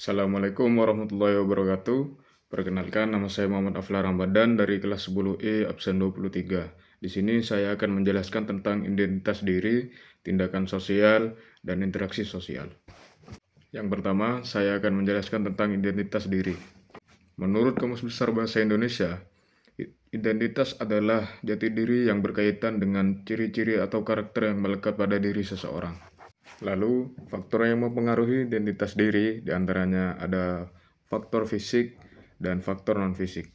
Assalamualaikum warahmatullahi wabarakatuh. Perkenalkan, nama saya Muhammad Afla Ramadan dari kelas 10E absen 23. Di sini saya akan menjelaskan tentang identitas diri, tindakan sosial, dan interaksi sosial. Yang pertama, saya akan menjelaskan tentang identitas diri. Menurut Kamus Besar Bahasa Indonesia, identitas adalah jati diri yang berkaitan dengan ciri-ciri atau karakter yang melekat pada diri seseorang. Lalu, faktor yang mempengaruhi identitas diri diantaranya ada faktor fisik dan faktor non-fisik.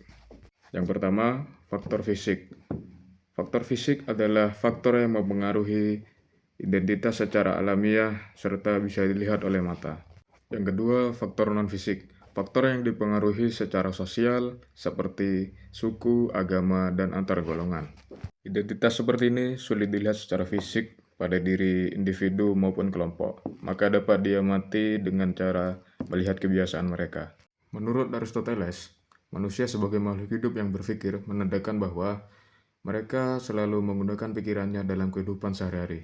Yang pertama, faktor fisik. Faktor fisik adalah faktor yang mempengaruhi identitas secara alamiah serta bisa dilihat oleh mata. Yang kedua, faktor non-fisik. Faktor yang dipengaruhi secara sosial seperti suku, agama, dan antar golongan. Identitas seperti ini sulit dilihat secara fisik pada diri individu maupun kelompok, maka dapat diamati dengan cara melihat kebiasaan mereka. Menurut Aristoteles, manusia sebagai makhluk hidup yang berpikir menandakan bahwa mereka selalu menggunakan pikirannya dalam kehidupan sehari-hari.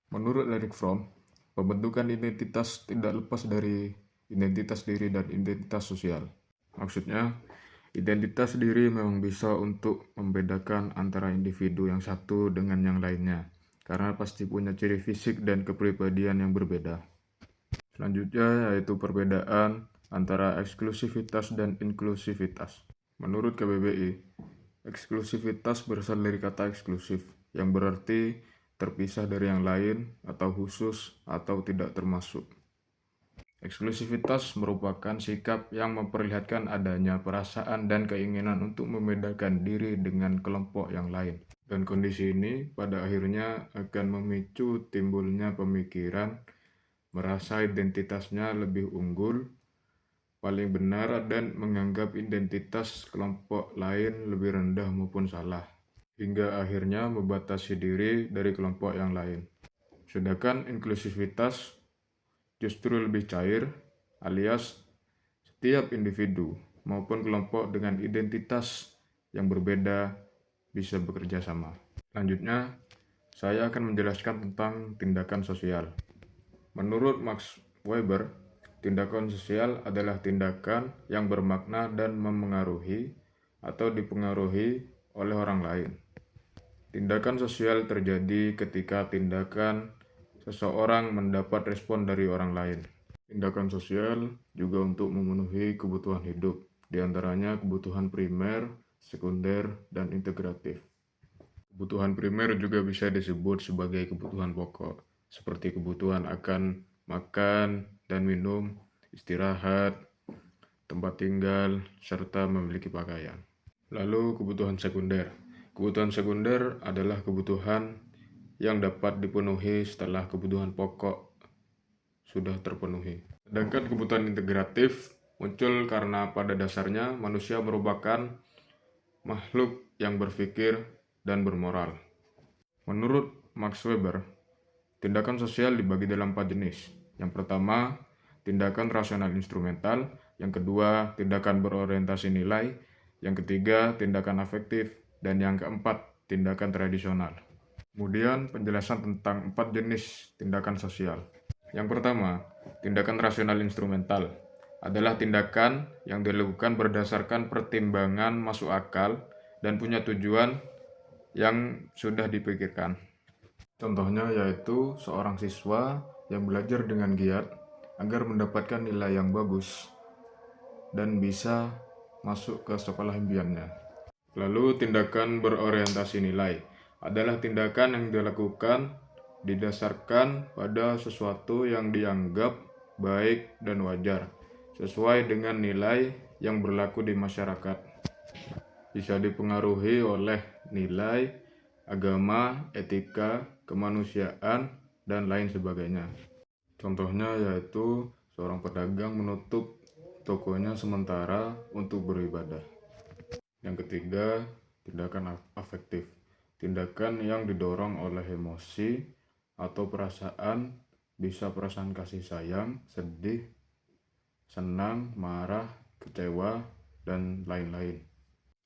Menurut Eric Fromm, pembentukan identitas tidak lepas dari identitas diri dan identitas sosial. Maksudnya, identitas diri memang bisa untuk membedakan antara individu yang satu dengan yang lainnya, karena pasti punya ciri fisik dan kepribadian yang berbeda. Selanjutnya yaitu perbedaan antara eksklusivitas dan inklusivitas. Menurut KBBI, eksklusivitas berasal dari kata eksklusif, yang berarti terpisah dari yang lain atau khusus atau tidak termasuk. Eksklusivitas merupakan sikap yang memperlihatkan adanya perasaan dan keinginan untuk membedakan diri dengan kelompok yang lain. Dan kondisi ini pada akhirnya akan memicu timbulnya pemikiran merasa identitasnya lebih unggul, paling benar, dan menganggap identitas kelompok lain lebih rendah maupun salah, hingga akhirnya membatasi diri dari kelompok yang lain. Sedangkan inklusivitas justru lebih cair, alias setiap individu maupun kelompok dengan identitas yang berbeda bisa bekerja sama. Selanjutnya, saya akan menjelaskan tentang tindakan sosial. Menurut Max Weber, tindakan sosial adalah tindakan yang bermakna dan memengaruhi atau dipengaruhi oleh orang lain. Tindakan sosial terjadi ketika tindakan seseorang mendapat respon dari orang lain. Tindakan sosial juga untuk memenuhi kebutuhan hidup, diantaranya kebutuhan primer, sekunder, dan integratif. Kebutuhan primer juga bisa disebut sebagai kebutuhan pokok, seperti kebutuhan akan makan dan minum, istirahat, tempat tinggal, serta memiliki pakaian. Lalu kebutuhan sekunder. Kebutuhan sekunder adalah kebutuhan yang dapat dipenuhi setelah kebutuhan pokok sudah terpenuhi. Sedangkan kebutuhan integratif muncul karena pada dasarnya manusia merupakan makhluk yang berpikir dan bermoral. Menurut Max Weber, tindakan sosial dibagi dalam 4 jenis. Yang pertama, tindakan rasional instrumental. Yang kedua, tindakan berorientasi nilai. Yang ketiga, tindakan afektif. Dan yang keempat, tindakan tradisional. Kemudian penjelasan tentang 4 jenis tindakan sosial. Yang pertama, tindakan rasional instrumental adalah tindakan yang dilakukan berdasarkan pertimbangan masuk akal dan punya tujuan yang sudah dipikirkan. Contohnya yaitu seorang siswa yang belajar dengan giat agar mendapatkan nilai yang bagus dan bisa masuk ke sekolah impiannya. Lalu tindakan berorientasi nilai adalah tindakan yang dilakukan didasarkan pada sesuatu yang dianggap baik dan wajar sesuai dengan nilai yang berlaku di masyarakat. Bisa dipengaruhi oleh nilai, agama, etika, kemanusiaan, dan lain sebagainya. Contohnya yaitu seorang pedagang menutup tokonya sementara untuk beribadah. Yang ketiga, tindakan afektif. Tindakan yang didorong oleh emosi atau perasaan, bisa perasaan kasih sayang, sedih, senang, marah, kecewa, dan lain-lain.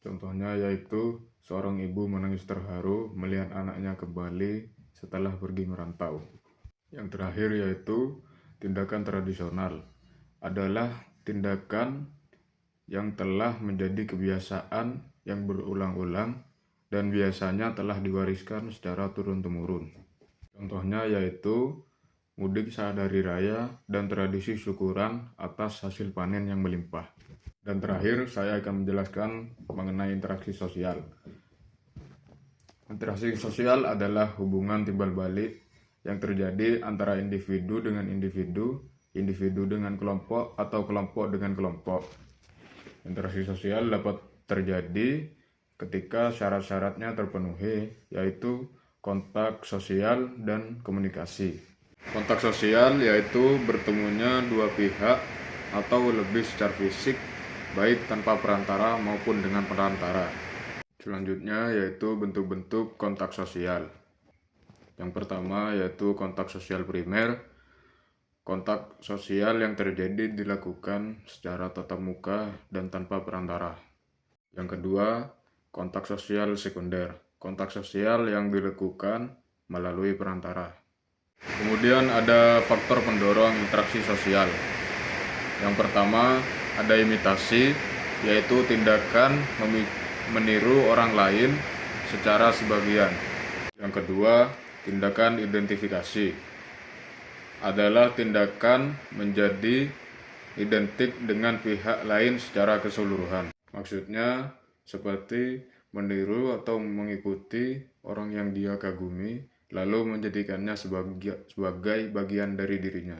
Contohnya yaitu seorang ibu menangis terharu melihat anaknya kembali setelah pergi merantau. Yang terakhir yaitu tindakan tradisional. adalah tindakan yang telah menjadi kebiasaan yang berulang-ulang dan biasanya telah diwariskan secara turun-temurun. Contohnya yaitu mudik saat hari raya dan tradisi syukuran atas hasil panen yang melimpah. Dan terakhir, saya akan menjelaskan mengenai interaksi sosial. Interaksi sosial adalah hubungan timbal balik yang terjadi antara individu dengan individu, individu dengan kelompok, atau kelompok dengan kelompok. Interaksi sosial dapat terjadi ketika syarat-syaratnya terpenuhi, yaitu kontak sosial dan komunikasi. Kontak sosial yaitu bertemunya dua pihak atau lebih secara fisik, baik tanpa perantara maupun dengan perantara. Selanjutnya yaitu bentuk-bentuk kontak sosial. Yang pertama yaitu kontak sosial primer. Kontak sosial yang terjadi dilakukan secara tatap muka dan tanpa perantara. Yang kedua, kontak sosial sekunder. Kontak sosial yang dilakukan melalui perantara. Kemudian ada faktor pendorong interaksi sosial. Yang pertama, ada imitasi, yaitu tindakan meniru orang lain secara sebagian. Yang kedua, tindakan identifikasi adalah tindakan menjadi identik dengan pihak lain secara keseluruhan. Maksudnya seperti meniru atau mengikuti orang yang dia kagumi, lalu menjadikannya sebagai bagian dari dirinya.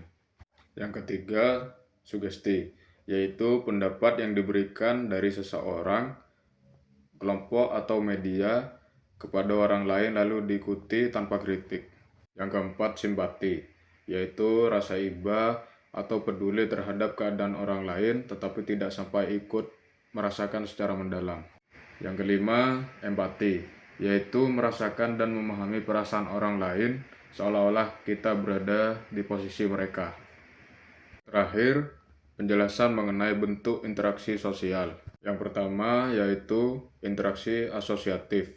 Yang ketiga, sugesti, yaitu pendapat yang diberikan dari seseorang, kelompok atau media kepada orang lain lalu diikuti tanpa kritik. Yang keempat, simpati, yaitu rasa iba atau peduli terhadap keadaan orang lain tetapi tidak sampai ikut merasakan secara mendalam. Yang kelima, empati, yaitu merasakan dan memahami perasaan orang lain seolah-olah kita berada di posisi mereka. Terakhir, penjelasan mengenai bentuk interaksi sosial. Yang pertama yaitu interaksi asosiatif,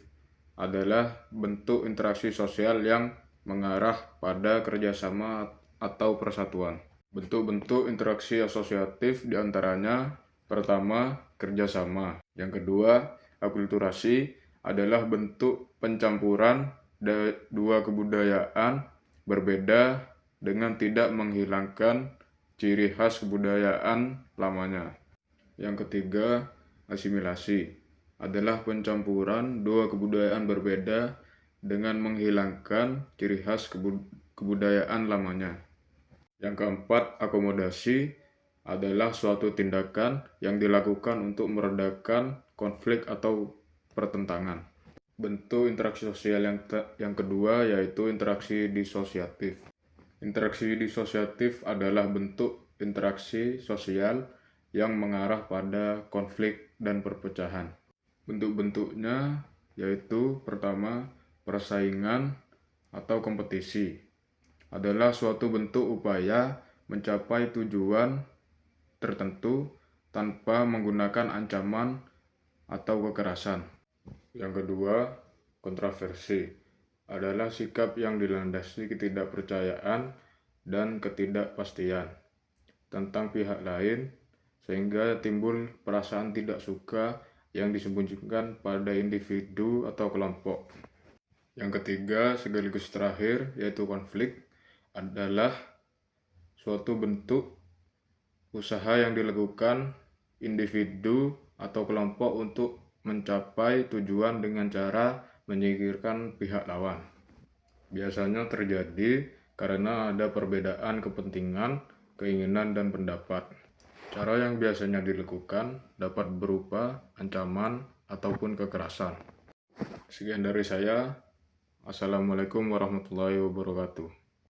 adalah bentuk interaksi sosial yang mengarah pada kerjasama atau persatuan. Bentuk-bentuk interaksi asosiatif diantaranya: pertama, kerjasama. Yang kedua, akulturasi, adalah bentuk pencampuran dua kebudayaan berbeda dengan tidak menghilangkan ciri khas kebudayaan lamanya. Yang ketiga, asimilasi, adalah pencampuran dua kebudayaan berbeda dengan menghilangkan ciri khas kebudayaan lamanya. Yang keempat, akomodasi, adalah suatu tindakan yang dilakukan untuk meredakan konflik atau pertentangan. Bentuk interaksi sosial yang kedua yaitu interaksi disosiatif. Interaksi disosiatif adalah bentuk interaksi sosial yang mengarah pada konflik dan perpecahan. Bentuk-bentuknya yaitu pertama, persaingan atau kompetisi, adalah suatu bentuk upaya mencapai tujuan tertentu tanpa menggunakan ancaman atau kekerasan. Yang kedua, kontroversi, adalah sikap yang dilandasi ketidakpercayaan dan ketidakpastian tentang pihak lain sehingga timbul perasaan tidak suka yang disembunyikan pada individu atau kelompok. Yang ketiga sekaligus terakhir yaitu konflik, adalah suatu bentuk usaha yang dilakukan individu atau kelompok untuk mencapai tujuan dengan cara menyingkirkan pihak lawan. Biasanya terjadi karena ada perbedaan kepentingan, keinginan, dan pendapat. Cara yang biasanya dilakukan dapat berupa ancaman ataupun kekerasan. Sekian dari saya. Assalamualaikum warahmatullahi wabarakatuh.